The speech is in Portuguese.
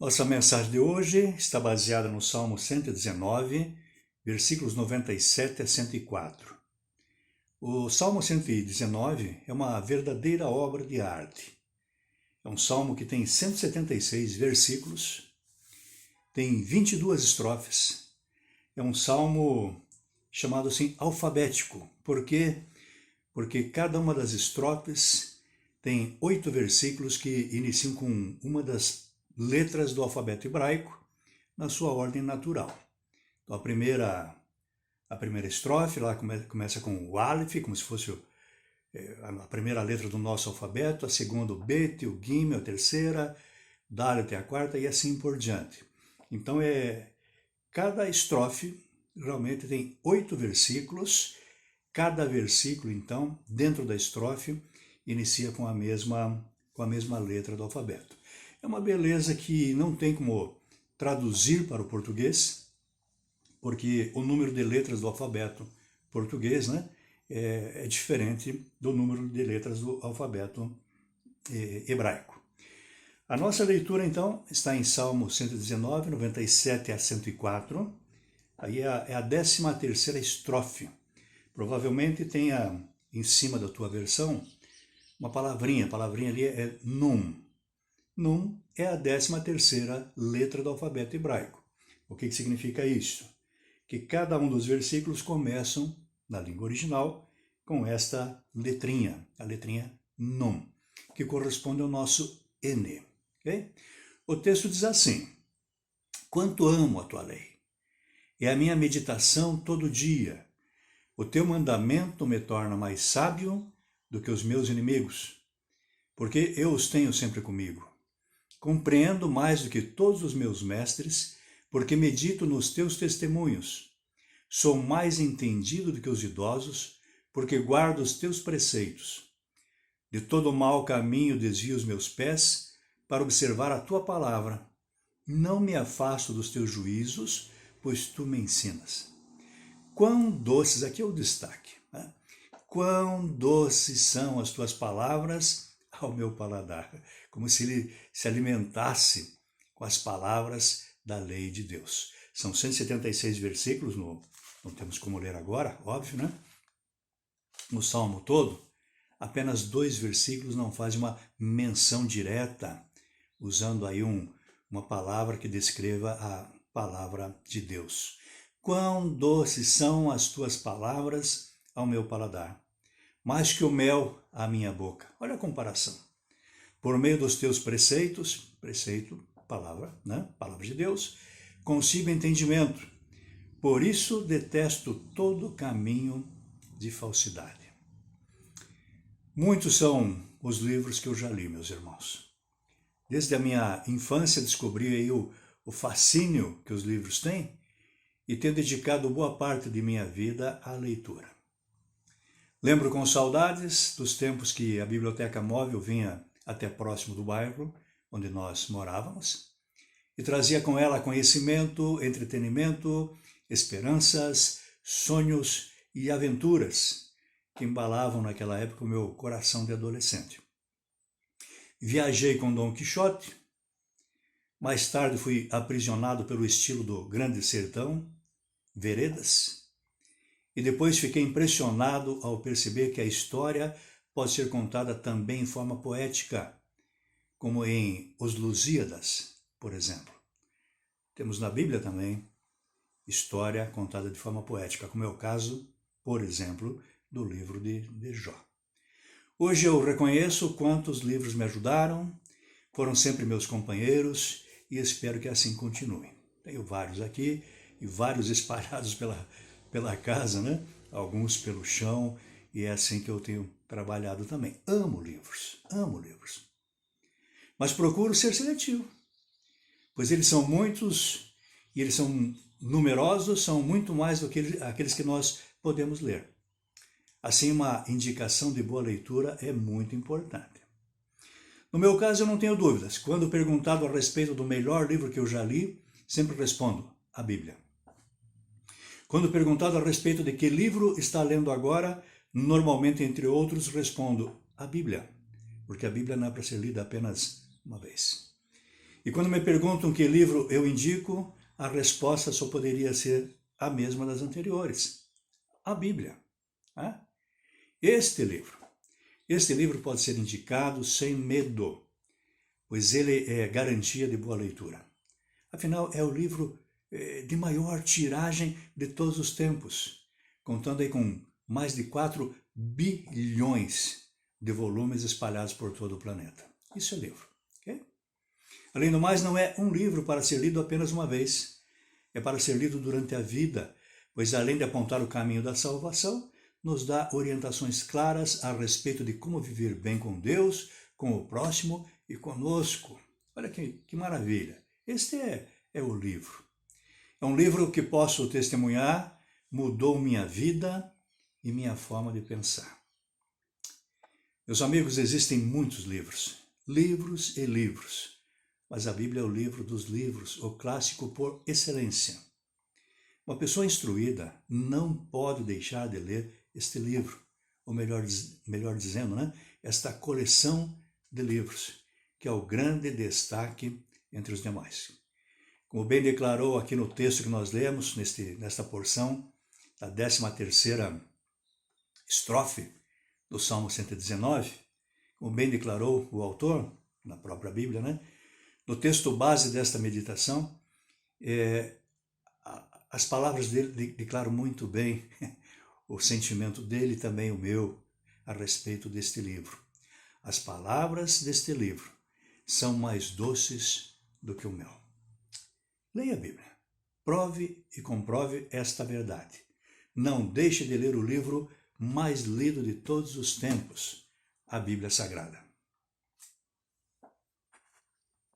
Nossa mensagem de hoje está baseada no Salmo 119, versículos 97 a 104. O Salmo 119 é uma verdadeira obra de arte. É um salmo que tem 176 versículos, tem 22 estrofes. É um salmo chamado assim alfabético. Por quê? Porque cada uma das estrofes tem 8 versículos que iniciam com uma das letras do alfabeto hebraico na sua ordem natural. Então, a primeira estrofe lá começa com o Aleph, como se fosse a primeira letra do nosso alfabeto, a segunda o Bet, o Gimel, a terceira, Dalet, a quarta e assim por diante. Então, cada estrofe realmente tem 8 versículos. Cada versículo, então, dentro da estrofe, inicia com a mesma letra do alfabeto. É uma beleza que não tem como traduzir para o português, porque o número de letras do alfabeto português, né, é diferente do número de letras do alfabeto hebraico. A nossa leitura, então, está em Salmo 119, 97 a 104. Aí é a 13ª estrofe. Provavelmente tenha em cima da tua versão uma palavrinha. A palavrinha ali é Nun. Nun é a 13ª letra do alfabeto hebraico. O que significa isso? Que cada um dos versículos começam, na língua original, com esta letrinha, a letrinha Nun, que corresponde ao nosso N. Okay? O texto diz assim: quanto amo a tua lei, é a minha meditação todo dia. O teu mandamento me torna mais sábio do que os meus inimigos, porque eu os tenho sempre comigo. Compreendo mais do que todos os meus mestres, porque medito nos teus testemunhos. Sou mais entendido do que os idosos, porque guardo os teus preceitos. De todo mau caminho desvio os meus pés, para observar a tua palavra. Não me afasto dos teus juízos, pois tu me ensinas. Quão doces, aqui é o destaque, né? Quão doces são as tuas palavras ao meu paladar, como se ele se alimentasse com as palavras da lei de Deus. São 176 versículos, não temos como ler agora, óbvio, né? No Salmo todo, apenas 2 versículos não fazem uma menção direta, usando aí uma palavra que descreva a palavra de Deus. Quão doces são as tuas palavras ao meu paladar, mais que o mel à minha boca. Olha a comparação. Por meio dos teus preceitos, preceito, palavra, né? Palavra de Deus, consigo entendimento. Por isso detesto todo caminho de falsidade. Muitos são os livros que eu já li, meus irmãos. Desde a minha infância descobri aí o fascínio que os livros têm e tenho dedicado boa parte de minha vida à leitura. Lembro com saudades dos tempos que a biblioteca móvel vinha até próximo do bairro onde nós morávamos e trazia com ela conhecimento, entretenimento, esperanças, sonhos e aventuras que embalavam naquela época o meu coração de adolescente. Viajei com Dom Quixote, mais tarde fui aprisionado pelo estilo do Grande Sertão, Veredas, e depois fiquei impressionado ao perceber que a história pode ser contada também em forma poética, como em Os Lusíadas, por exemplo. Temos na Bíblia também história contada de forma poética, como é o caso, por exemplo, do livro de Jó. Hoje eu reconheço quantos livros me ajudaram, foram sempre meus companheiros e espero que assim continue. Tenho vários aqui e vários espalhados pela casa, né? Alguns pelo chão, e é assim que eu tenho trabalhado também. Amo livros. Mas procuro ser seletivo, pois eles são muitos e eles são numerosos, são muito mais do que aqueles que nós podemos ler. Assim, uma indicação de boa leitura é muito importante. No meu caso, eu não tenho dúvidas. Quando perguntado a respeito do melhor livro que eu já li, sempre respondo: a Bíblia. Quando perguntado a respeito de que livro está lendo agora, normalmente, entre outros, respondo: a Bíblia, porque a Bíblia não é para ser lida apenas uma vez. E quando me perguntam que livro eu indico, a resposta só poderia ser a mesma das anteriores: a Bíblia. Né? Este livro pode ser indicado sem medo, pois ele é garantia de boa leitura. Afinal, é o livro de maior tiragem de todos os tempos, contando aí com mais de 4 bilhões de volumes espalhados por todo o planeta. Isso é livro. Okay? Além do mais, não é um livro para ser lido apenas uma vez. É para ser lido durante a vida, pois além de apontar o caminho da salvação, nos dá orientações claras a respeito de como viver bem com Deus, com o próximo e conosco. Olha que maravilha. Este é o livro. É um livro que posso testemunhar, mudou minha vida e minha forma de pensar. Meus amigos, existem muitos livros, livros e livros, mas a Bíblia é o livro dos livros, o clássico por excelência. Uma pessoa instruída não pode deixar de ler este livro, ou melhor dizendo, né, esta coleção de livros, que é o grande destaque entre os demais. Como bem declarou aqui no texto que nós lemos, nesta porção, da 13ª estrofe do Salmo 119, como bem declarou o autor, na própria Bíblia, né? No texto base desta meditação, as palavras dele declaram muito bem o sentimento dele e também o meu a respeito deste livro. As palavras deste livro são mais doces do que o mel. Leia a Bíblia, prove e comprove esta verdade. Não deixe de ler o livro mais lido de todos os tempos, a Bíblia Sagrada.